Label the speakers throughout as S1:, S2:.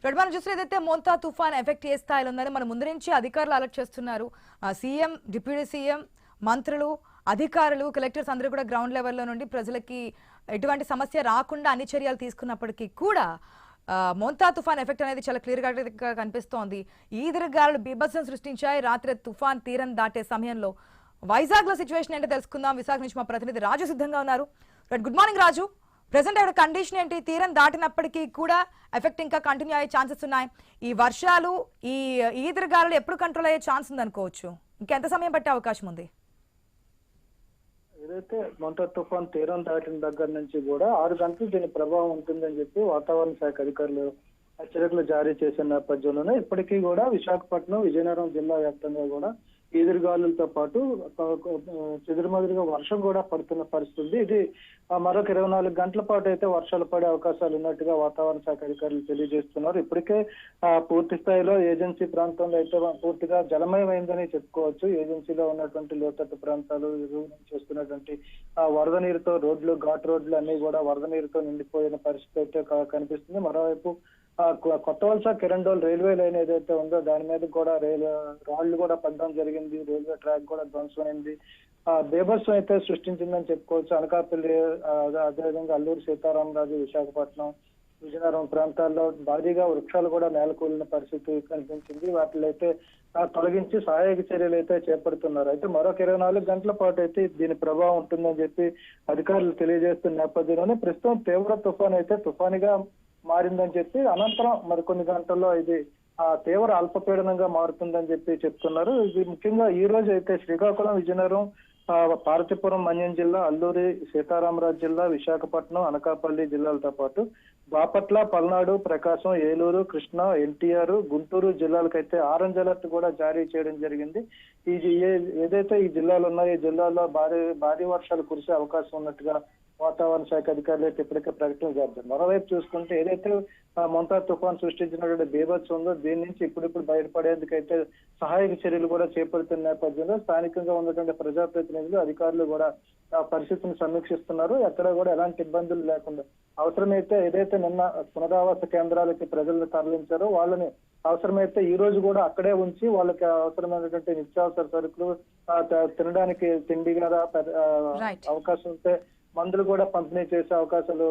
S1: మనం చూసినట్లయితే మోంతా తుఫాన్ ఎఫెక్ట్ ఏ స్థాయిలో ఉందని మన ముందు నుంచి అధికారులు అలర్ట్ చేస్తున్నారు. సీఎం, డిప్యూటీ సీఎం, మంత్రులు, అధికారులు, కలెక్టర్స్ అందరూ కూడా గ్రౌండ్ లెవెల్లో నుండి ప్రజలకి ఎటువంటి సమస్య రాకుండా అన్ని చర్యలు తీసుకున్నప్పటికీ కూడా మోంతా తుఫాన్ ఎఫెక్ట్ అనేది చాలా క్లియర్గా కనిపిస్తోంది. ఈదురుగాలులు బీభత్సం సృష్టించాయి. రాత్రి తుఫాన్ తీరం దాటే సమయంలో వైజాగ్లో సిచ్యువేషన్ ఏంటో తెలుసుకుందాం. విశాఖ నుంచి మా ప్రతినిధి రాజు సిద్ధంగా ఉన్నారు. గుడ్ మార్నింగ్ రాజు. ప్రెసెంట్ అక్కడ కండిషన్ ఏంటి? తీరం దాటినప్పటికీ కూడా ఎఫెక్ట్ ఇంకా కంటిన్యూ అయ్యే ఛాన్సెస్ ఉన్నాయి. ఈ వర్షాలు, ఈ ఈదురుగాలులు ఎప్పుడు కంట్రోల్ అయ్యే ఛాన్స్ ఉంది అనుకోవచ్చు? ఇంకెంత సమయం పట్టే అవకాశం ఉంది?
S2: ఏదైతే మోంతా తుఫాన్ తీరం దాటిన దగ్గర నుంచి కూడా 6 గంటలు దీని ప్రభావం ఉంటుందని చెప్పి వాతావరణ శాఖ అధికారులు హెచ్చరికలు జారీ చేసిన నేపథ్యంలోనే ఇప్పటికీ కూడా విశాఖపట్నం, విజయనగరం జిల్లా వ్యాప్తంగా కూడా ఈదురుగాలులతో పాటు చెదురుమదురుగా వర్షం కూడా పడుతున్న పరిస్థితి. ఇది మరొక 24 గంటల పాటు అయితే వర్షాలు పడే అవకాశాలు ఉన్నట్టుగా వాతావరణ శాఖ అధికారులు తెలియజేస్తున్నారు. ఇప్పటికే పూర్తి స్థాయిలో ఏజెన్సీ ప్రాంతంలో అయితే పూర్తిగా జలమయమైందని చెప్పుకోవచ్చు. ఏజెన్సీలో ఉన్నటువంటి లోతట్టు ప్రాంతాలు చేస్తున్నటువంటి వరద నీరుతో రోడ్లు, ఘాట్ రోడ్లు అన్ని కూడా వరద నీరుతో నిండిపోయిన పరిస్థితి అయితే కనిపిస్తుంది. మరోవైపు కొత్త వలస కిరండోల్ రైల్వే లైన్ ఏదైతే ఉందో దాని మీద కూడా రాళ్లు కూడా పడడం జరిగింది. రైల్వే ట్రాక్ కూడా ధ్వంసమైంది. బీభత్సం అయితే సృష్టించిందని చెప్పుకోవచ్చు. అనకాపల్లి, అదేవిధంగా అల్లూరు సీతారామరాజు, విశాఖపట్నం, విజయనగరం ప్రాంతాల్లో భారీగా వృక్షాలు కూడా నేలకూలిన పరిస్థితి కనిపించింది. వాటిలో అయితే తొలగించి సహాయక చర్యలు అయితే చేపడుతున్నారు. అయితే మరొక 24 గంటల పాటు అయితే దీని ప్రభావం ఉంటుందని చెప్పి అధికారులు తెలియజేస్తున్న నేపథ్యంలోనే ప్రస్తుతం తీవ్ర తుఫాన్ అయితే తుఫానుగా మారిందని చెప్పి అనంతరం మరికొన్ని గంటల్లో ఇది తీవ్ర అల్పపీడనంగా మారుతుందని చెప్పి చెప్తున్నారు. ఇది ముఖ్యంగా ఈ రోజు అయితే శ్రీకాకుళం, విజయనగరం, పార్వతీపురం, మన్యం జిల్లా, అల్లూరి సీతారామరాజు జిల్లా, విశాఖపట్నం, అనకాపల్లి జిల్లాలతో పాటు బాపట్ల, పల్నాడు, ప్రకాశం, ఏలూరు, కృష్ణా, ఎన్టీఆర్, గుంటూరు జిల్లాలకైతే ఆరెంజ్ అలర్ట్ కూడా జారీ చేయడం జరిగింది. ఏదైతే ఈ జిల్లాలు ఉన్నాయో ఈ జిల్లాల్లో భారీ వర్షాలు కురిసే అవకాశం ఉన్నట్టుగా వాతావరణ శాఖ అధికారులు అయితే ఇప్పటికే ప్రకటన చేస్తారు. మరోవైపు చూసుకుంటే ఏదైతే మోంతా తుఫాన్ సృష్టించినటువంటి బీభత్సం ఉందో దీని నుంచి ఇప్పుడిప్పుడు బయటపడేందుకైతే సహాయక చర్యలు కూడా చేపడుతున్న నేపథ్యంలో స్థానికంగా ఉన్నటువంటి ప్రజాప్రతినిధులు, అధికారులు కూడా పరిస్థితిని సమీక్షిస్తున్నారు. ఎక్కడ కూడా ఎలాంటి ఇబ్బందులు లేకుండా అవసరమైతే ఏదైతే నిన్న పునరావాస కేంద్రాలకి ప్రజలను తరలించారో వాళ్ళని అవసరమైతే ఈ రోజు కూడా అక్కడే ఉంచి వాళ్ళకి అవసరమైనటువంటి నిత్యావసర సరుకులు, తినడానికి తిండి కదా అవకాశం ఉంటే మందులు కూడా పంపిణీ చేసే అవకాశాలు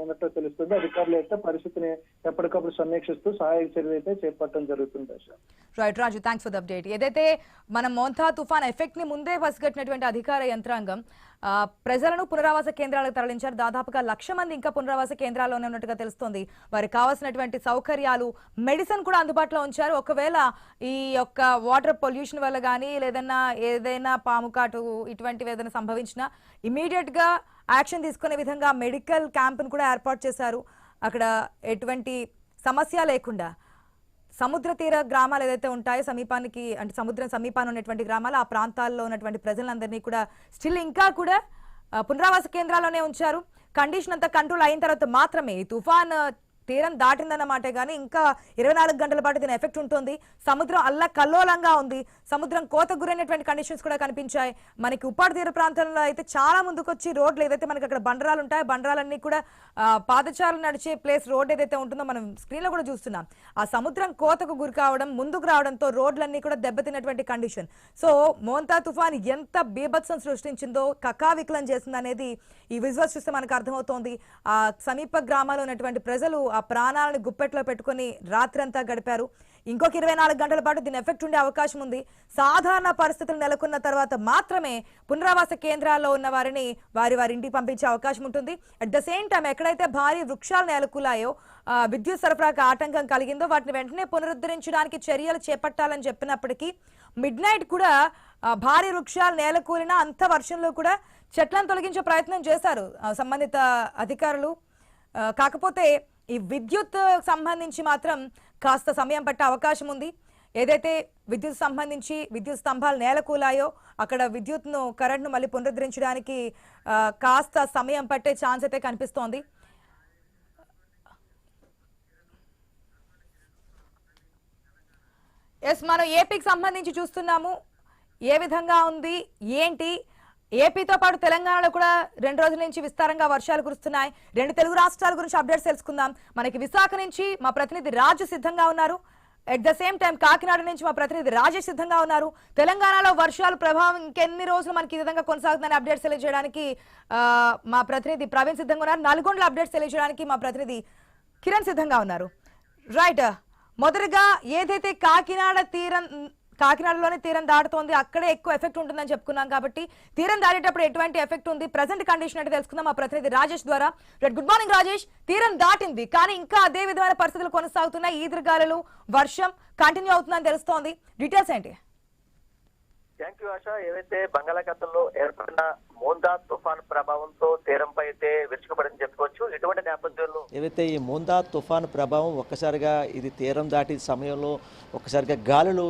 S2: ఉన్నట్టు తెలుస్తుంది. అధికారులు అయితే పరిస్థితిని ఎప్పటికప్పుడు సమీక్షిస్తూ సహాయక చర్యలు అయితే చేపట్టడం జరుగుతుంది.
S1: Right Raju, thanks for the update. ఏదైతే మనం మోంతా తుఫాన్ ఎఫెక్ట్ ని ముందే పసిగట్టినటువంటి అధికార యంత్రాంగం ప్రజలను పునరావాస కేంద్రాలకు తరలించారు. దాదాపుగా 1,00,000 మంది ఇంకా పునరావాస కేంద్రాల్లోనే ఉన్నట్టుగా తెలుస్తోంది. వారికి కావాల్సినటువంటి సౌకర్యాలు, మెడిసిన్ కూడా అందుబాటులో ఉంచారు. ఒకవేళ ఈ యొక్క వాటర్ పొల్యూషన్ వల్ల కానీ ఏదైనా పాము కాటు ఇటువంటివి ఏదైనా సంభవించినా ఇమీడియట్ గా యాక్షన్ తీసుకునే విధంగా మెడికల్ క్యాంపును కూడా ఏర్పాటు చేశారు. అక్కడ ఎటువంటి సమస్య లేకుండా సముద్ర తీర గ్రామాలు ఏదైతే ఉంటాయో సమీపానికి, అంటే సముద్రం సమీపాన్ని ఉన్నటువంటి గ్రామాలు, ఆ ప్రాంతాల్లో ఉన్నటువంటి ప్రజలందరినీ కూడా స్టిల్ ఇంకా కూడా పునరావాస కేంద్రాల్లోనే ఉంచారు. కండిషన్ అంతా కంట్రోల్ అయిన తర్వాత మాత్రమే ఈ తుఫాన్ తీరం దాటిందన్నమాట. కానీ ఇంకా 24 గంటల పాటు దీని ఎఫెక్ట్ ఉంటుంది. సముద్రం అల్లకల్లోలంగా ఉంది. సముద్రం కోత గురైనటువంటి కండిషన్స్ కూడా కనిపించాయి. మనకి ఉప్పాడు తీర ప్రాంతంలో అయితే చాలా ముందుకొచ్చి రోడ్లు ఏదైతే మనకి అక్కడ బండరాలు ఉంటాయో బండరాలన్నీ కూడా పాదచారులు నడిచే ప్లేస్ రోడ్ ఏదైతే ఉంటుందో మనం స్క్రీన్ లో కూడా చూస్తున్నాం. ఆ సముద్రం కోతకు గురి కావడం, ముందుకు రావడంతో రోడ్లన్నీ కూడా దెబ్బతిన్నటువంటి కండిషన్. సో మోంతా తుఫాన్ ఎంత బీభత్సం సృష్టించిందో, కకావికలం చేసింది అనేది ఈ విజువల్స్ చూస్తే మనకు అర్థమవుతోంది. ఆ సమీప గ్రామాల్లో ఉన్నటువంటి ప్రజలు ఆ ప్రాణాలను గుప్పెట్లో పెట్టుకుని రాత్రంతా గడిపారు. ఇంకొక 24 గంటల పాటు దీని ఎఫెక్ట్ ఉండే అవకాశం ఉంది. సాధారణ పరిస్థితులు నెలకొన్న తర్వాత మాత్రమే పునరావాస కేంద్రాల్లో ఉన్న వారిని వారి ఇంటికి పంపించే అవకాశం ఉంటుంది. అట్ ద సేమ్ టైం ఎక్కడైతే భారీ వృక్షాలు నేలకూలాయో, విద్యుత్ సరఫరాకు ఆటంకం కలిగిందో వాటిని వెంటనే పునరుద్ధరించడానికి చర్యలు చేపట్టాలని చెప్పినప్పటికీ మిడ్ నైట్ కూడా భారీ వృక్షాలు నేలకూలిన అంత వర్షంలో కూడా చెట్లను తొలగించే ప్రయత్నం చేశారు సంబంధిత అధికారులు. కాకపోతే ఈ విద్యుత్ సంబంధించి మాత్రం కాస్త సమయం పట్టే అవకాశం ఉంది. ఏదైతే విద్యుత్ సంబంధించి విద్యుత్ స్తంభాలు నేలకూలాయో అక్కడ విద్యుత్ను, కరెంట్ను మళ్ళీ పునరుద్ధరించడానికి కాస్త సమయం పట్టే ఛాన్స్ అయితే కనిపిస్తోంది. మనం ఏపీకి సంబంధించి చూస్తున్నాము. ఏ విధంగా ఉంది ఏంటి ఏపీతో పాటు తెలంగాణలో కూడా 2 రోజుల నుంచి విస్తారంగా వర్షాలు కురుస్తున్నాయి. 2 తెలుగు రాష్ట్రాల గురించి అప్డేట్స్ తెలుసుకుందాం. మనకి విశాఖ నుంచి మా ప్రతినిధి రాజు సిద్ధంగా ఉన్నారు. At the same time Kakinada నుంచి మా ప్రతినిధి రాజేష్ సిద్ధంగా ఉన్నారు. తెలంగాణలో వర్షాల ప్రభావం ఇంకెన్ని రోజులు మనకి ఈ విధంగా కొనసాగుతుందని అప్డేట్స్ తెలియజేయడానికి మా ప్రతినిధి ప్రవీణ్ సిద్ధంగా ఉన్నారు. నల్గొండలో అప్డేట్స్ తెలియజేయడానికి మా ప్రతినిధి కిరణ్ సిద్ధంగా ఉన్నారు. రైట్, మొదటగా ఏదైతే కాకినాడలోనే తీరం దాటుతోంది, అక్కడే ఎక్కువ ఎఫెక్ట్ ఉంటుందని చెప్పుకున్నాం. కాబట్టి తీరం దాటేటప్పుడు ఎటువంటి ఎఫెక్ట్ ఉంది, ప్రజెంట్ కండిషన్ అంటే తెలుసుకుందాం మా ప్రతినిధి రాజేష్ ద్వారా. Good morning Rajesh. తీరం దాటింది కానీ ఇంకా అదే విధమైన పరిస్థితులు కొనసాగుతున్నాయి. ఈదురుగాలులు, వర్షం కంటిన్యూ అవుతుందని తెలుస్తోంది. డీటెయిల్స్ ఏంటి?
S3: థ్యాంక్ యూ ఆశ. ఏవైతే బంగాళాఖాతంలో ఏర్పడిన మోందా తుఫాన్ ప్రభావంతో తీరంపై అయితే విరుచుకుపడిందని చెప్పుకోవచ్చు. ఇటువంటి నేపథ్యంలో
S4: ఏవైతే ఈ మోందా తుఫాన్ ప్రభావం ఒక్కసారిగా ఇది తీరం దాటి సమయంలో ఒక్కసారిగా గాలులు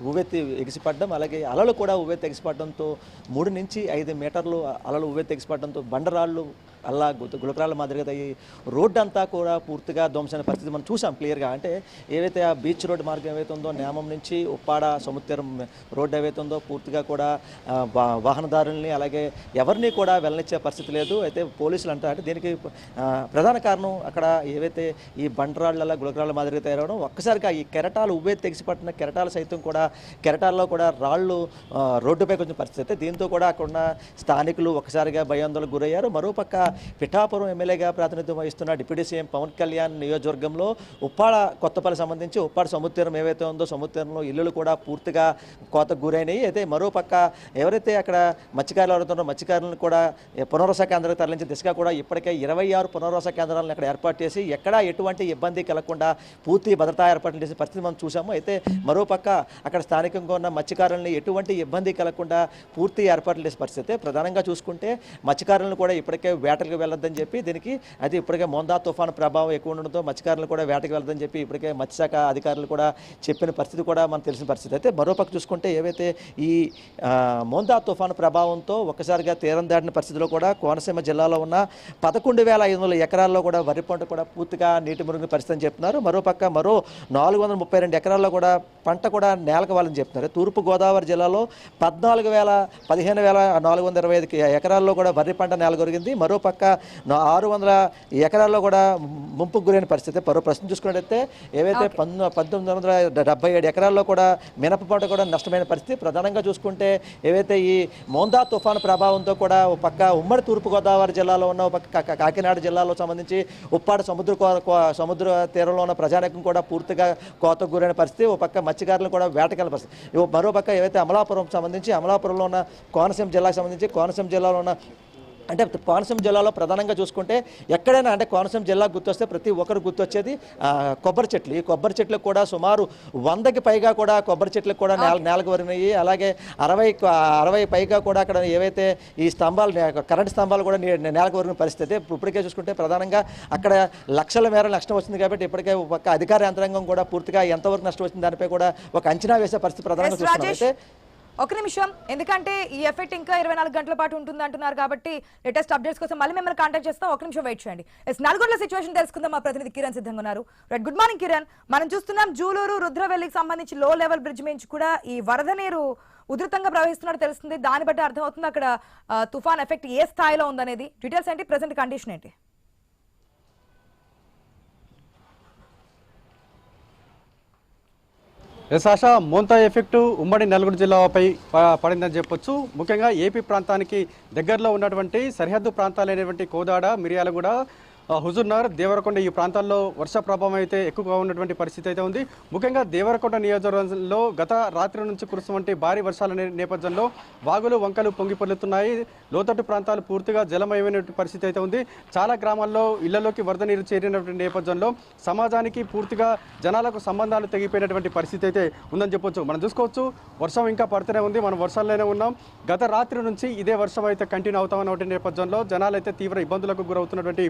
S4: ఉవ్వెత్తి ఎగిసిపడడం, అలాగే అలలు కూడా ఉవ్వెత్తి ఎగిసిపడడంతో 3 నుంచి 5 మీటర్లు అలలు ఉవ్వెత్తి ఎగిసిపడడంతో బండరాళ్ళు అలా గులకరాళ్ళ మాదిరిగా ఈ రోడ్డు అంతా కూడా పూర్తిగా ధ్వంసమైన పరిస్థితి మనం చూసాం క్లియర్గా. అంటే ఏవైతే ఆ బీచ్ రోడ్ మార్గం ఏవైతే ఉందో, నేమం నుంచి ఉప్పాడ సముద్రం రోడ్డు ఏవైతే ఉందో పూర్తిగా కూడా వాహనదారుల్ని అలాగే ఎవరిని కూడా వెళ్ళనిచ్చే పరిస్థితి లేదు. అయితే పోలీసులు అంటారు దీనికి ప్రధాన కారణం అక్కడ ఏవైతే ఈ బండరాళ్ళ గులకరాళ్ళ మాదిరిగా తయారవడం, ఒక్కసారిగా ఈ కెరటాలు ఉవ్వెత్తి ఎగిసిపట్టిన కెరటాలు సైతం కూడా కెరటాల్లో కూడా రాళ్ళు రోడ్డుపై కొంచెం పరిస్థితి. దీంతో కూడా అక్కడ ఉన్న స్థానికులు ఒక్కసారిగా భయాందోళనకు గురయ్యారు. మరోపక్క పిఠాపురం ఎమ్మెల్యేగా ప్రాతినిధ్యం వహిస్తున్న డిప్యూటీ సీఎం పవన్ కళ్యాణ్ నియోజకవర్గంలో ఉప్పాడ కొత్తపల్లి సంబంధించి ఉప్పాడ సముద్రం ఏవైతే ఉందో సముద్రంలో ఇల్లులు కూడా పూర్తిగా కోతకు గురైనాయి. అయితే మరోపక్క ఎవరైతే అక్కడ మత్స్యకారులు అవుతున్నారో మత్స్యకారులను కూడా పునర్వాస కేంద్రాలకు తరలించే దిశగా కూడా ఇప్పటికే 26 పునర్వాస కేంద్రాలను అక్కడ ఏర్పాటు చేసి ఎక్కడా ఎటువంటి ఇబ్బంది కలగకుండా పూర్తి భద్రతా ఏర్పాట్లు చేసే పరిస్థితి మనం చూసాము. అయితే మరోపక్క అక్కడ స్థానికంగా ఉన్న మత్స్యకారులను ఎటువంటి ఇబ్బంది కలగకుండా పూర్తి ఏర్పాట్లు చేసే పరిస్థితి. ప్రధానంగా చూసుకుంటే మత్స్యకారులను కూడా ఇప్పటికే వేటలకు వెళ్ళొద్దని చెప్పి దీనికి అయితే ఇప్పటికే మోందా తుఫాను ప్రభావం ఎక్కువ ఉండడంతో మత్స్యకారులు కూడా వేటకు వెళ్ళొద్దని చెప్పి ఇప్పటికే మత్స్యశాఖ అధికారులు కూడా చెప్పిన పరిస్థితి కూడా మనకు తెలిసిన పరిస్థితి. అయితే మరోపక్క చూసుకుంటే ఏవైతే ఈ మోందా తుఫాను ప్రభావంతో ఒక్కసారిగా తీరం దాటిన పరిస్థితిలో కూడా కోనసీమ జిల్లాలో ఉన్న 11,500 ఎకరాల్లో కూడా వరి పంట కూడా పూర్తిగా నీటి మునిగిన పరిస్థితి అని చెప్తున్నారు. మరోపక్క మరో 432 ఎకరాల్లో కూడా పంట కూడా నేలకు వాళ్ళని చెప్తున్నారు. తూర్పు గోదావరి జిల్లాలో 15,425 ఎకరాల్లో కూడా వరి పంట నేలకొరిగింది. మరోపక్క 600 ఎకరాల్లో కూడా ముంపుకు గురైన పరిస్థితి. మరో ప్రశ్న చూసుకున్నట్టయితే ఏవైతే 1977 ఎకరాల్లో కూడా మినప పంట కూడా నష్టమైన పరిస్థితి. ప్రధానంగా చూసుకుంటే ఏవైతే ఈ మోందా తుఫాను ప్రభావంతో కూడా ఒక పక్క ఉమ్మడి తూర్పుగోదావరి జిల్లాలో ఉన్న ఒక పక్క కాకినాడ జిల్లాలో సంబంధించి ఉప్పాడ సముద్ర తీరంలో ఉన్న ప్రజానికం కూడా పూర్తిగా కోతకు గురైన పరిస్థితి. ఒక పక్క మత్స్యకారులు కూడా వేటకెళ్ళిన పరిస్థితి. మరోపక్క ఏవైతే అమలాపురం సంబంధించి అమలాపురంలో ఉన్న కోనసీమ జిల్లాకు సంబంధించి కోనసీమ జిల్లాలో ఉన్న అంటే కోనసీమ జిల్లాలో ప్రధానంగా చూసుకుంటే ఎక్కడైనా అంటే కోనసీమ జిల్లా గుర్తొస్తే ప్రతి ఒక్కరు గుర్తొచ్చేది కొబ్బరి చెట్లు. ఈ కొబ్బరి చెట్లకు కూడా సుమారు 100కి పైగా కూడా కొబ్బరి చెట్లకు కూడా నేలకు వరినాయి. అలాగే 60 పైగా కూడా అక్కడ ఏవైతే ఈ స్తంభాలు కరెంట్ స్తంభాలు కూడా నేలకు వరిన పరిస్థితి. ఇప్పటికే చూసుకుంటే ప్రధానంగా అక్కడ లక్షల మేర నష్టం వచ్చింది. కాబట్టి ఇప్పటికే ఒక అధికార యంత్రాంగం కూడా పూర్తిగా ఎంతవరకు నష్టం వచ్చింది దానిపై కూడా ఒక అంచనా వేసే పరిస్థితి ప్రధానంగా చూస్తున్నాం. అయితే
S1: ఒక నిమిషం, ఎందుకంటే ఈ ఎఫెక్ట్ ఇంకా 24 గంటల పాటు ఉంటుంది అంటున్నారు. కాబట్టి లేటెస్ట్ అప్డేట్స్ కోసం మళ్ళీ మిమ్మల్ని కాంటాక్ట్ చేస్తాం. ఒక నిమిషం వెయిట్ చేయండి. నల్గొండ సిచ్యువేషన్ తెలుసుకుందాం. మా ప్రతినిధి కిరణ్ సిద్ధంగా ఉన్నారు. Good morning Kiran. మనం చూస్తున్నాం జూలూరు రుద్రవెల్లికి సంబంధించి లో లెవెల్ బ్రిడ్జ్ నుంచి కూడా ఈ వరద నీరు ఉధృతంగా ప్రవహిస్తున్నట్టు తెలుస్తుంది. దాన్ని బట్టి అర్థమవుతుంది అక్కడ తుఫాన్ ఎఫెక్ట్ ఏ స్థాయిలో ఉందనేది. డీటెయిల్స్ ఏంటి, ప్రెసెంట్ కండిషన్ ఏంటి?
S5: ఆశా, మోంతా ఎఫెక్టు ఉమ్మడి నల్గొండ జిల్లాపై పడిందని చెప్పొచ్చు. ముఖ్యంగా ఏపీ ప్రాంతానికి దగ్గరలో ఉన్నటువంటి సరిహద్దు ప్రాంతాలైనటువంటి కోదాడ, మిర్యాలగూడ, హుజూర్నగర్, దేవరకొండ ఈ ప్రాంతాల్లో వర్ష ప్రభావం అయితే ఎక్కువగా ఉన్నటువంటి పరిస్థితి అయితే ఉంది. ముఖ్యంగా దేవరకొండ నియోజకవర్గంలో గత రాత్రి నుంచి కురుస్తున్నటువంటి భారీ వర్షాల నేపథ్యంలో వాగులు వంకలు పొంగిపొర్లుతున్నాయి. లోతట్టు ప్రాంతాలు పూర్తిగా జలమయమైనటువంటి పరిస్థితి అయితే ఉంది. చాలా గ్రామాల్లో ఇళ్లలోకి వరద నీరు చేరినటువంటి నేపథ్యంలో సమాజానికి పూర్తిగా జనాలకు సంబంధాలు తెగిపోయినటువంటి పరిస్థితి అయితే ఉందని చెప్పొచ్చు. మనం చూసుకోవచ్చు వర్షం ఇంకా పడుతూనే ఉంది. మనం వర్షాల్లోనే ఉన్నాం. గత రాత్రి నుంచి ఇదే వర్షం అయితే కంటిన్యూ అవుతామన్నటువంటి నేపథ్యంలో జనాలు అయితే తీవ్ర ఇబ్బందులకు గురవుతున్నటువంటి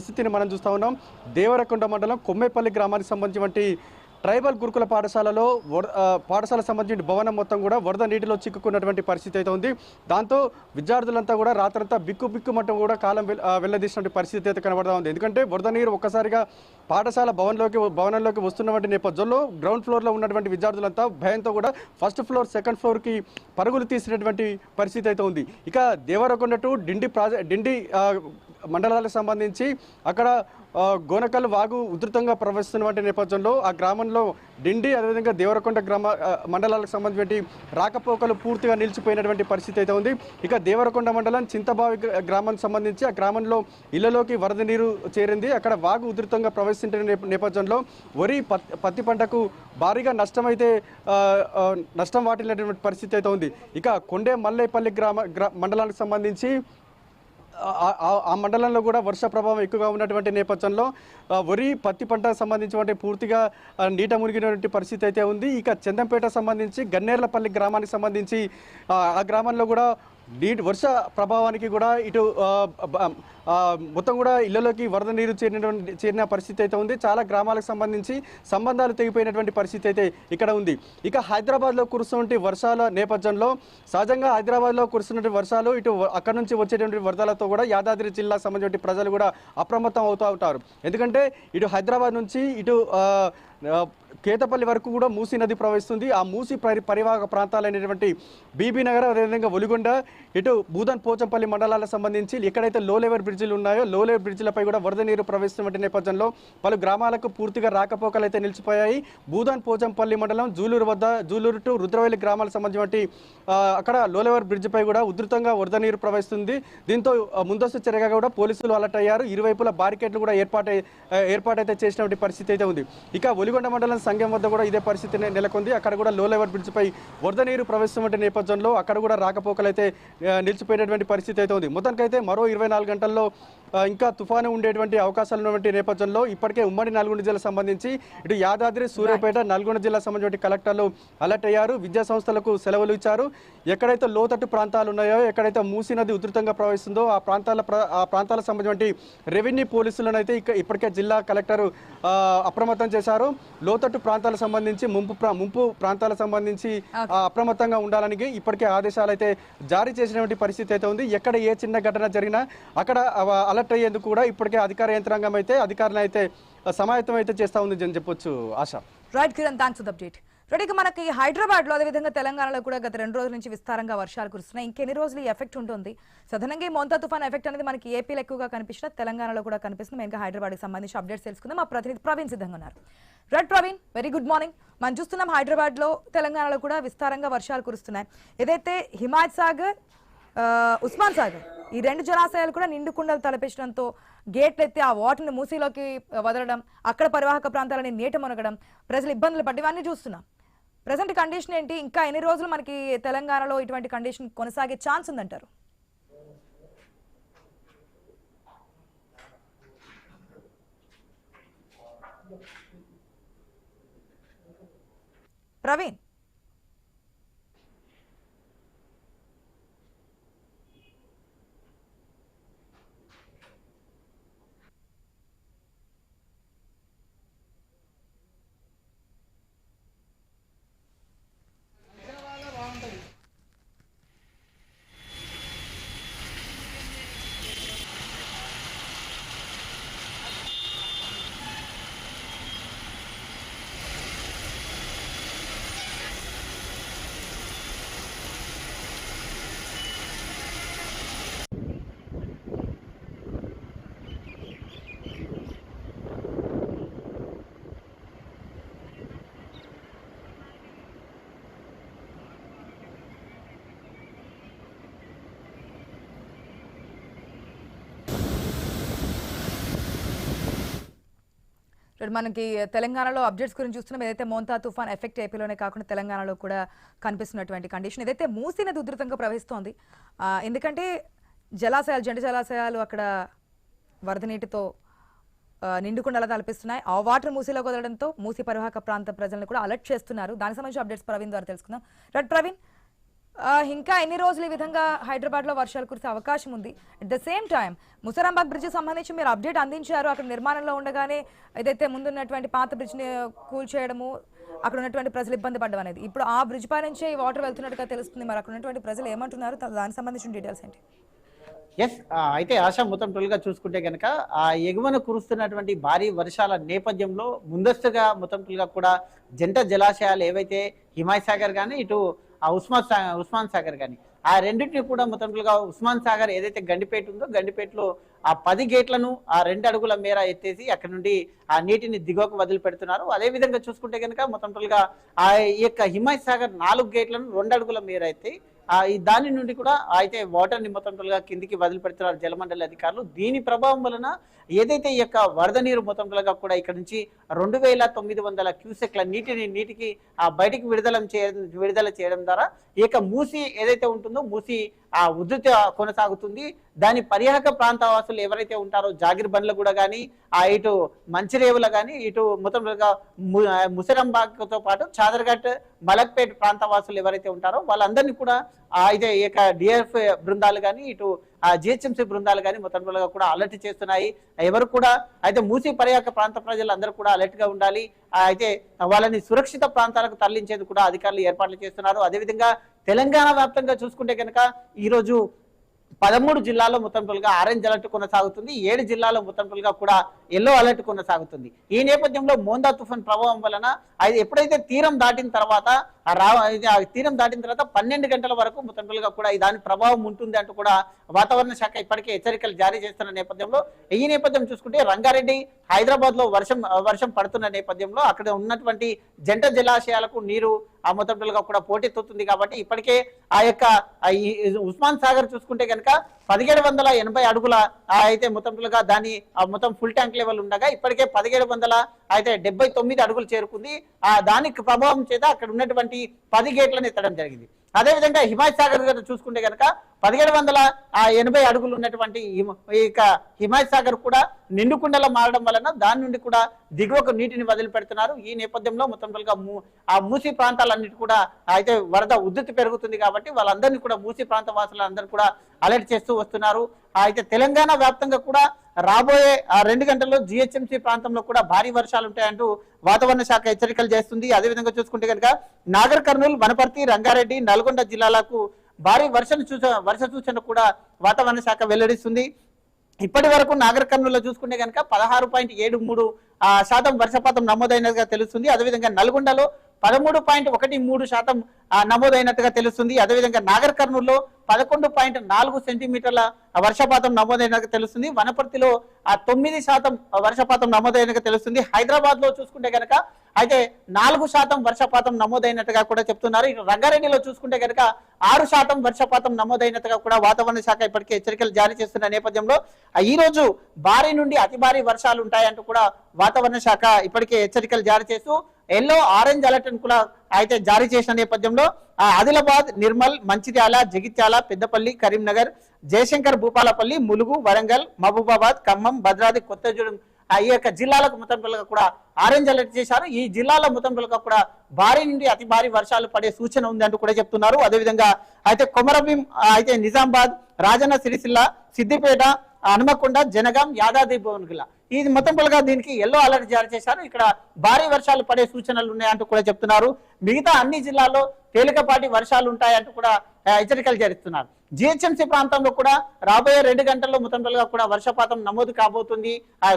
S5: పరిస్థితిని మనం చూస్తూ ఉన్నాం. దేవరకొండ మండలం కొమ్మేపల్లి గ్రామానికి సంబంధించిన ట్రైబల్ గురుకుల పాఠశాలలో పాఠశాల సంబంధించిన భవనం మొత్తం కూడా వరద నీటిలో చిక్కుకున్నటువంటి పరిస్థితి అయితే ఉంది. దాంతో విద్యార్థులంతా కూడా రాత్రంతా బిక్కుమట్టం కూడా కాలం వెళ్లదీసినటువంటి పరిస్థితి అయితే కనబడతా ఉంది. ఎందుకంటే వరద నీరు ఒక్కసారిగా పాఠశాల భవనంలోకి వస్తున్నటువంటి నేపథ్యంలో గ్రౌండ్ ఫ్లోర్లో ఉన్నటువంటి విద్యార్థులంతా భయంతో కూడా ఫస్ట్ ఫ్లోర్ సెకండ్ ఫ్లోర్కి పరుగులు తీసినటువంటి పరిస్థితి అయితే ఉంది. ఇక దేవరకొండ టు డిండి మండలాలకు సంబంధించి అక్కడ గోనకల్ వాగు ఉధృతంగా ప్రవహిస్తున్నటువంటి నేపథ్యంలో ఆ గ్రామంలో డిండి అదేవిధంగా దేవరకొండ మండలాలకు సంబంధించి రాకపోకలు పూర్తిగా నిలిచిపోయినటువంటి పరిస్థితి అయితే ఉంది. ఇక దేవరకొండ మండలం చింతబావి గ్రామానికి సంబంధించి ఆ గ్రామంలో ఇళ్లలోకి వరద నీరు చేరింది. అక్కడ వాగు ఉధృతంగా ప్రవహిస్తున్న నేపథ్యంలో వరి పత్తి పంటకు భారీగా నష్టం వాటిల్లినటువంటి పరిస్థితి అయితే ఉంది. ఇక కొండే మల్లేపల్లి మండలానికి సంబంధించి ఆ మండలంలో కూడా వర్ష ప్రభావం ఎక్కువగా ఉన్నటువంటి నేపథ్యంలో వరి పత్తి పంటకు సంబంధించి పూర్తిగా నీట మునిగినటువంటి పరిస్థితి అయితే ఉంది. ఇక చందంపేట సంబంధించి గన్నేర్లపల్లి గ్రామానికి సంబంధించి ఆ గ్రామంలో కూడా వర్ష ప్రభావానికి కూడా ఇటు మొత్తం కూడా ఇళ్లలోకి వరద నీరు చేరిన పరిస్థితి అయితే ఉంది. చాలా గ్రామాలకు సంబంధించి సంబంధాలు తెగిపోయినటువంటి పరిస్థితి అయితే ఇక్కడ ఉంది. ఇక హైదరాబాద్లో కురుస్తున్నటువంటి వర్షాల నేపథ్యంలో సహజంగా హైదరాబాద్లో కురుస్తున్నటువంటి వర్షాలు ఇటు అక్కడ నుంచి వచ్చేటువంటి వరదలతో కూడా యాదాద్రి జిల్లాకు సంబంధించిన ప్రజలు కూడా అప్రమత్తం అవుతూ ఉంటారు. ఎందుకంటే ఇటు హైదరాబాద్ నుంచి ఇటు కేతపల్లి వరకు కూడా మూసీ నది ప్రవహిస్తుంది. ఆ మూసీ పరివాహక ప్రాంతాలైనటువంటి బీబీ నగర్ అదేవిధంగా ఒలిగొండ ఇటు భూదన్ పోచంపల్లి మండలాలకు సంబంధించి ఎక్కడైతే లో లెవెల్ బ్రిడ్జిలు ఉన్నాయో లో లెవెల్ బ్రిడ్జిలపై కూడా వరద నీరు ప్రవహిస్తున్న నేపథ్యంలో పలు గ్రామాలకు పూర్తిగా రాకపోకలు అయితే నిలిచిపోయాయి. భూదన్ పోచంపల్లి మండలం జూలూరు టు రుద్రవెల్లి గ్రామాలకు సంబంధించి అక్కడ లో లెవెల్ బ్రిడ్జిపై కూడా ఉధృతంగా వరద నీరు ప్రవహిస్తుంది. దీంతో ముందస్తు చర్యగా కూడా పోలీసులు అలర్ట్ అయ్యారు. ఇరువైపుల బారికేడ్లు కూడా ఏర్పాటైతే చేసినటువంటి పరిస్థితి అయితే ఉంది. ఇక ఒలిగొండ మండలం సంఘం వద్ద కూడా ఇదే పరిస్థితి నెలకొంది. అక్కడ కూడా లో లెవెల్ బ్రిడ్జిపై వరద నీరు ప్రవహిస్తున్న నేపథ్యంలో అక్కడ కూడా రాకపోకలు అయితే నిలిచిపోయినటువంటి పరిస్థితి అయితే ఉంది. మొత్తానికైతే మరో 24 గంటల్లో ఇంకా తుఫాను ఉండేటువంటి అవకాశాలు ఉన్నటువంటి నేపథ్యంలో ఇప్పటికే ఉమ్మడి నల్గొండ జిల్లా సంబంధించి ఇటు యాదాద్రి సూర్యాపేట నల్గొండ జిల్లా సంబంధించిన కలెక్టర్లు అలర్ట్ అయ్యారు. విద్యా సంస్థలకు సెలవులు ఇచ్చారు. ఎక్కడైతే లోతట్టు ప్రాంతాలు ఉన్నాయో ఎక్కడైతే మూసీ నది ఉధృతంగా ప్రవహిస్తుందో ఆ ప్రాంతాలకు సంబంధించి రెవెన్యూ పోలీసులను అయితే ఇప్పటికే జిల్లా కలెక్టర్ అప్రమత్తం చేశారు. లోతట్టు ప్రాంతాలకు సంబంధించి ముంపు ప్రాంతాలకు సంబంధించి అప్రమత్తంగా ఉండాలని ఇప్పటికే ఆదేశాలు అయితే జారీ చేసినటువంటి పరిస్థితి అయితే ఉంది. ఎక్కడ ఏ చిన్న ఘటన జరిగినా అక్కడ అలర్ట్ అయ్యేందుకు కూడా ఇప్పటికే అధికార యంత్రాంగం అయితే అధికారులు అయితే సమాయత్తం అయితే చేస్తా ఉంది అని చెప్పొచ్చు. ఆశ.
S1: Right Kiran, thanks for the update. రెడీగా మనకి హైదరాబాద్ లో అదేవిధంగా తెలంగాణలో కూడా గత 2 రోజుల నుంచి విస్తారంగా వర్షాలు కురుస్తున్నాయి. ఇంకెన్ని రోజులు ఈ ఎఫెక్ట్ ఉంటుంది? సాధారణంగా ఈ మోంతా తుఫాన్ ఎఫెక్ట్ అనేది మనకి ఏపీలో ఎక్కువగా కనిపించిన తెలంగాణలో కూడా కనిపిస్తుంది. మెయిన్గా హైదరాబాద్కి సంబంధించి అప్డేట్స్ తెలుసుకుందాం. మా ప్రతినిధి ప్రవీణ్ సిద్ధంగా ఉన్నారు. Right Praveen, very good morning. మనం చూస్తున్నాం హైదరాబాద్ లో తెలంగాణలో కూడా విస్తారంగా వర్షాలు కురుస్తున్నాయి. ఏదైతే హిమాయత్ సాగర్ ఉస్మాన్ సాగర్ ఈ 2 జలాశయాలు కూడా నిండు కుండలు తలపించడంతో గేట్లు ఎత్తి ఆ వాటర్ని మూసీలోకి వదలడం, అక్కడ పరివాహక ప్రాంతాలని నీట మునగడం, ప్రజలు ఇబ్బందులు పడి ఇవన్నీ చూస్తున్నాం. ప్రెసెంట్ కండిషన్ ఏంటి? ఇంకా ఎన్ని రోజులు మనకి తెలంగాణలో ఇటువంటి కండిషన్ కొనసాగే ఛాన్స్ ఉందంటారు? ప్రవీణ్. మనకి తెలంగాణలో అప్డేట్స్ గురించి చూస్తున్నాం. ఏదైతే మోంతా తుఫాన్ ఎఫెక్ట్ ఏపీలోనే కాకుండా తెలంగాణలో కూడా కనిపిస్తున్నటువంటి కండిషన్, ఏదైతే మూసీ నది ఉధృతంగా ప్రవహిస్తోంది. ఎందుకంటే జంట జలాశయాలు అక్కడ వరద నీటితో నిండుకుండలా తలపిస్తున్నాయి. ఆ వాటర్ మూసీలోకి వదలడంతో మూసీ పరివాహక ప్రాంత ప్రజలను కూడా అలర్ట్ చేస్తున్నారు. దానికి సంబంధించి అప్డేట్స్ ప్రవీణ్ ద్వారా తెలుసుకుందాం. రైట్ ప్రవీణ్, ఇంకా ఎన్ని రోజులు ఈ విధంగా హైదరాబాద్ లో వర్షాలు కురిసే అవకాశం ఉంది? At the same time Musarambagh bridge సంబంధించి మీరు అప్డేట్ అందించారు. అక్కడ నిర్మాణంలో ఉండగానే ఏదైతే ముందున్నటువంటి పాత బ్రిడ్జ్ ని కూల్చేయడము, అక్కడ ఉన్నటువంటి ప్రజలు ఇబ్బంది పడ్డం అనేది, ఇప్పుడు ఆ బ్రిడ్జ్ పై నుంచే ఈ వాటర్ వెళ్తున్నట్టుగా తెలుస్తుంది. మరి అక్కడ ఉన్నటువంటి ప్రజలు ఏమంటున్నారు, దానికి సంబంధించిన డీటెయిల్స్ ఏంటి?
S6: ఎస్, అయితే ఆశ మొత్తం టోల్గా చూసుకుంటే కనుక ఆ ఎగువన కురుస్తున్నటువంటి భారీ వర్షాల నేపథ్యంలో ముందస్తుగా మొత్తం టోల్గా కూడా జంట జలాశయాలు ఏవైతే హిమాయ్ సాగర్ కానీ ఇటు ఆ ఉస్మాన్ సాగర్ కానీ ఆ రెండింటిని కూడా మొత్తం టోల్గా ఉస్మాన్ సాగర్ ఏదైతే గండిపేట ఉందో గండిపేటలో ఆ 10 గేట్లను ఆ 2 అడుగుల మేర ఎత్తేసి అక్కడ నుండి ఆ నీటిని దిగువకు వదిలిపెడుతున్నారు. అదే విధంగా చూసుకుంటే కనుక మొత్తం టోల్గా ఆ యొక్క హిమాయ్ సాగర్ 4 గేట్లను 2 అడుగుల మేర ఎత్తి దాని నుండి కూడా అయితే వాటర్ ని మొత్తం టోల్గా కిందికి వదిలిపెడుతున్నారు జలమండలి అధికారులు. దీని ప్రభావం వలన ఏదైతే ఈ యొక్క వరద నీరు మొత్తం టోల్గా కూడా ఇక్కడ నుంచి 2900 క్యూసెక్ల నీటికి బయటికి విడుదల చేయడం ద్వారా ఈ యొక్క మూసి ఏదైతే ఉంటుందో మూసి ఆ ఉధృతి కొనసాగుతుంది. దాని పరిహారక ప్రాంతవాసులు ఎవరైతే ఉంటారో జాగిర్ బండ్ల కూడా కానీ ఇటు మంచిరేవుల కానీ ఇటు మొత్తం ముసరంబాగ్తో పాటు చాదర్ఘట్ మలక్పేట్ ప్రాంతవాసులు ఎవరైతే ఉంటారో వాళ్ళందరినీ కూడా అయితే ఈ యొక్క డిఎఫ్ బృందాలు కానీ ఇటు జిహెచ్ఎంసీ బృందాలు కానీ మొత్తం కూడా అలర్ట్ చేస్తున్నాయి. ఎవరు కూడా అయితే మూసి పరిహారక ప్రాంత ప్రజలు అందరూ కూడా అలర్ట్ గా ఉండాలి. అయితే వాళ్ళని సురక్షిత ప్రాంతాలకు తరలించేందుకు కూడా అధికారులు ఏర్పాట్లు చేస్తున్నారు. అదేవిధంగా తెలంగాణ వ్యాప్తంగా చూసుకుంటే కనుక ఈరోజు 13 జిల్లాల్లో మొత్తం టోల్గా ఆరెంజ్ అలర్ట్ కొనసాగుతుంది. 7 జిల్లాల్లో మొత్తం టోల్గా కూడా ఎల్లో అలర్ట్ కొనసాగుతుంది. ఈ నేపథ్యంలో మోందా తుఫాన్ ప్రభావం వలన అది ఎప్పుడైతే తీరం దాటిన తర్వాత 12 గంటల వరకు మొత్తం టోల్గా కూడా దాని ప్రభావం ఉంటుంది అంటూ కూడా వాతావరణ శాఖ ఇప్పటికే హెచ్చరికలు జారీ చేస్తున్న నేపథ్యంలో ఈ నేపథ్యం చూసుకుంటే రంగారెడ్డి హైదరాబాద్ లో వర్షం పడుతున్న నేపథ్యంలో అక్కడ ఉన్నటువంటి జంట జలాశయాలకు నీరు మొత్తం టోల్గా కూడా పోటెత్తుతుంది. కాబట్టి ఇప్పటికే ఆ యొక్క ఉస్మాన్ సాగర్ చూసుకుంటే కనుక 1780 అడుగుల అయితే మొత్తం టోల్గా దాని మొత్తం ఫుల్ ట్యాంక్ లెవెల్ ఉండగా ఇప్పటికే 1779 అడుగులు చేరుకుంది. దానికి ప్రభావం చేత అక్కడ ఉన్నటువంటి 10 గేట్లను ఎత్తడం జరిగింది. అదేవిధంగా హిమాయ్ సాగర్ చూసుకుంటే కనుక 1780 అడుగులు ఉన్నటువంటి హిమాయ్ సాగర్ కూడా నిండుకుండలా మారడం వలన దాని నుండి కూడా దిగువకు నీటిని వదిలిపెడుతున్నారు. ఈ నేపథ్యంలో మొత్తం ఆ మూసి ప్రాంతాలన్నిటి కూడా అయితే వరద ఉధృతి పెరుగుతుంది. కాబట్టి వాళ్ళందరినీ కూడా మూసి ప్రాంత వాసులందరూ కూడా అలర్ట్ చేస్తూ వస్తున్నారు. అయితే తెలంగాణ వ్యాప్తంగా కూడా రాబోయే 2 గంటల్లో జిహెచ్ఎంసీ ప్రాంతంలో కూడా భారీ వర్షాలు ఉంటాయంటూ వాతావరణ శాఖ హెచ్చరికలు చేస్తుంది. అదేవిధంగా చూసుకుంటే కనుక నాగర్ కర్నూలు, వనపర్తి, రంగారెడ్డి, నల్గొండ జిల్లాలకు భారీ వర్ష సూచన కూడా వాతావరణ శాఖ వెల్లడిస్తుంది. ఇప్పటి వరకు నాగర్ కర్నూలులో చూసుకుంటే కనుక 16.73% వర్షపాతం నమోదైనట్టుగా తెలుస్తుంది. అదేవిధంగా నల్గొండలో 13.13% నమోదైనట్టుగా తెలుస్తుంది. అదేవిధంగా నాగర్ కర్నూలులో 11.4 సెంటీమీటర్ల వర్షపాతం నమోదైనట్టుగా తెలుస్తుంది. వనపర్తిలో 9% వర్షపాతం నమోదైనట్టుగా తెలుస్తుంది. హైదరాబాద్ లో చూసుకుంటే కనుక అయితే 4% వర్షపాతం నమోదైనట్టుగా కూడా చెప్తున్నారు. ఇక రంగారెడ్డిలో చూసుకుంటే కనుక 6% వర్షపాతం నమోదైనట్టుగా కూడా వాతావరణ శాఖ ఇప్పటికే హెచ్చరికలు జారీ చేస్తున్న నేపథ్యంలో ఈ రోజు భారీ నుండి అతి భారీ వర్షాలు ఉంటాయంటూ కూడా వాతావరణ శాఖ ఇప్పటికే హెచ్చరికలు జారీ చేస్తూ ఎల్లో ఆరెంజ్ అలర్ట్ కూడా అయితే జారీ చేసిన నేపథ్యంలో ఆదిలాబాద్, నిర్మల్, మంచిర్యాల, జగిత్యాల, పెద్దపల్లి, కరీంనగర్, జయశంకర్, భూపాలపల్లి, ములుగు, వరంగల్, మహబూబాబాద్, ఖమ్మం, భద్రాద్రి కొత్తగూడెం ఈ యొక్క జిల్లాలకు మొత్తం కూడా ఆరెంజ్ అలర్ట్ చేశారు. ఈ జిల్లాల మొత్తం కూడా భారీ నుండి అతి భారీ వర్షాలు పడే సూచన ఉంది అంటూ కూడా చెప్తున్నారు. అదేవిధంగా అయితే కొమరభీం, అయితే నిజామాబాద్, రాజన్న సిరిసిల్ల, సిద్దిపేట, హనుమకొండ, జనగాం, యాదాద్రి భువనగిరి ఇది మొత్తం దీనికి ఎల్లో అలర్ట్ జారీ చేశారు. ఇక్కడ భారీ వర్షాలు పడే సూచనలు ఉన్నాయంటూ కూడా చెప్తున్నారు. మిగతా అన్ని జిల్లాల్లో తేలికపాటి వర్షాలు ఉంటాయంటూ కూడా హెచ్చరికలు జరుపుతున్నారు. జిహెచ్ఎంసీ ప్రాంతంలో కూడా రాబోయే 2 గంటల్లో మొత్తం కూడా వర్షపాతం నమోదు కాబోతుంది.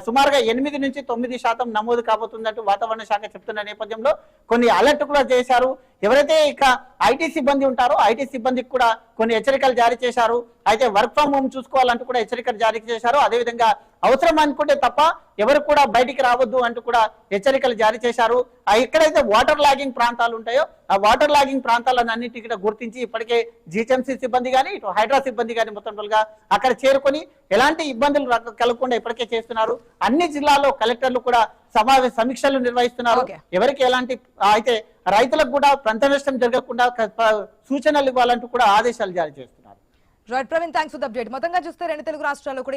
S6: సుమారుగా 8 నుంచి 9% నమోదు కాబోతుంది అంటూ వాతావరణ శాఖ చెప్తున్న నేపథ్యంలో కొన్ని అలర్ట్ కూడా చేశారు. ఎవరైతే ఇక ఐటీ సిబ్బంది ఉంటారో ఐటీ సిబ్బందికి కూడా కొన్ని హెచ్చరికలు జారీ చేశారు. అయితే వర్క్ ఫ్రం హోమ్ చూసుకోవాలంటూ కూడా హెచ్చరికలు జారీ చేశారు. అదేవిధంగా అవసరం అనుకుంటే తప్ప ఎవరు కూడా బయటికి రావద్దు అంటూ కూడా హెచ్చరికలు జారీ చేశారు. ఎక్కడైతే వాటర్ లాగింగ్ ప్రాంతాలు ఉంటాయో ఆ వాటర్ లాగింగ్ ప్రాంతాలన్నింటినీ కూడా గుర్తించి ఇప్పటికే జిహెచ్ఎంసీ సిబ్బంది కానీ ఇటు హైడ్రా సిబ్బంది కానీ మొత్తం అక్కడ చేరుకొని ఎలాంటి ఇబ్బందులు కలగకుండా ఇప్పటికే చేస్తున్నారు. అన్ని జిల్లాల్లో కలెక్టర్లు కూడా సమీక్షలు నిర్వహిస్తున్నారు. ఎవరికి ఎలాంటి అయితే రైతులకు కూడా పంట నష్టం జరగకుండా సూచనలు ఇవ్వాలంటూ కూడా ఆదేశాలు జారీ చేస్తున్నారు.
S1: Right Praveen, thanks for the update. మొత్తంగా చూస్తే 2 తెలుగు రాష్ట్రాల్లో కూడా